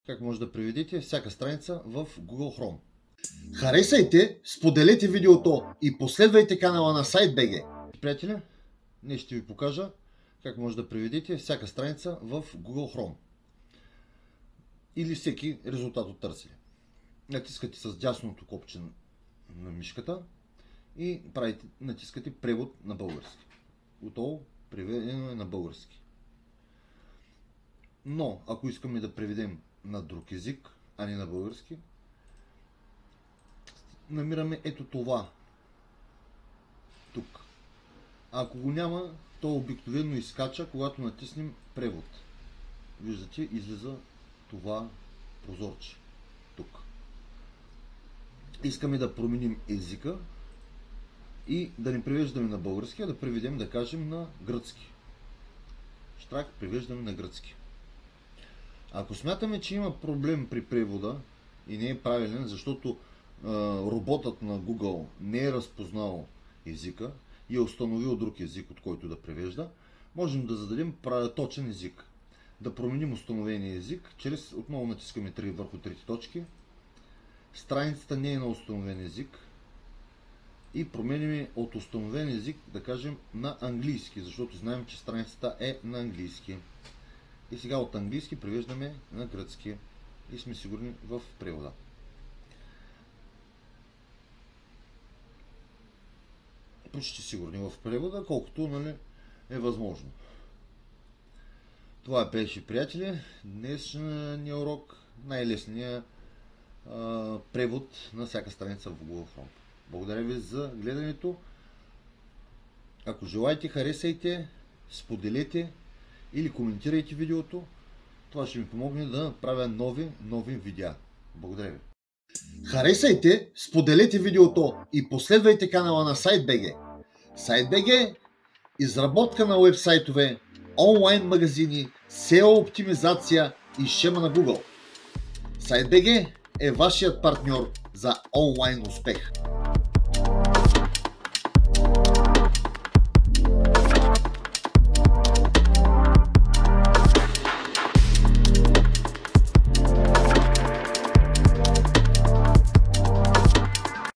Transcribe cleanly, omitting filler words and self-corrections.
как може да приведете всяка страница в Google Chrome. Харесайте, споделете видеото и последвайте канала на SiteBG. Приятели, днес ще ви покажа как може да приведете всяка страница в Google Chrome или всеки резултат от търсене. Натискате с дясното копче на мишката и натискате превод на български. Готово, преведено е на български. Но ако искаме да преведем на друг език, а не на български, намираме ето това тук. А ако го няма, то обикновено изкача, когато натиснем превод. Виждате, излиза това прозорче тук. Искаме да променим езика и да не превеждаме на български, а да преведем, да кажем, на гръцки. Штрак, превеждаме на гръцки. Ако смятаме, че има проблем при превода и не е правилен, защото роботът на Google не е разпознал езика и е установил друг език, от който да превежда, можем да зададем точен език. Да променим установения език, чрез отново натискаме върху трите точки. Страницата не е на установен език и променяме от установен език, да кажем, на английски, защото знаем, че страницата е на английски. И сега от английски превеждаме на гръцки и сме сигурни в превода. Почти сигурни в превода, колкото е възможно. Това беше, приятели, днешния урок, най-лесният превод на всяка страница в Google Chrome. Благодаря ви за гледането. Ако желаете, харесайте, споделете или коментирайте видеото. Това ще ми помогне да правя нови видеа. Благодаря ви. Харесайте, споделете видеото и последвайте канала на SiteBG. SiteBG – изработка на уебсайтове, онлайн магазини, SEO оптимизация и шема на Google. SiteBG е вашият партньор за онлайн успех.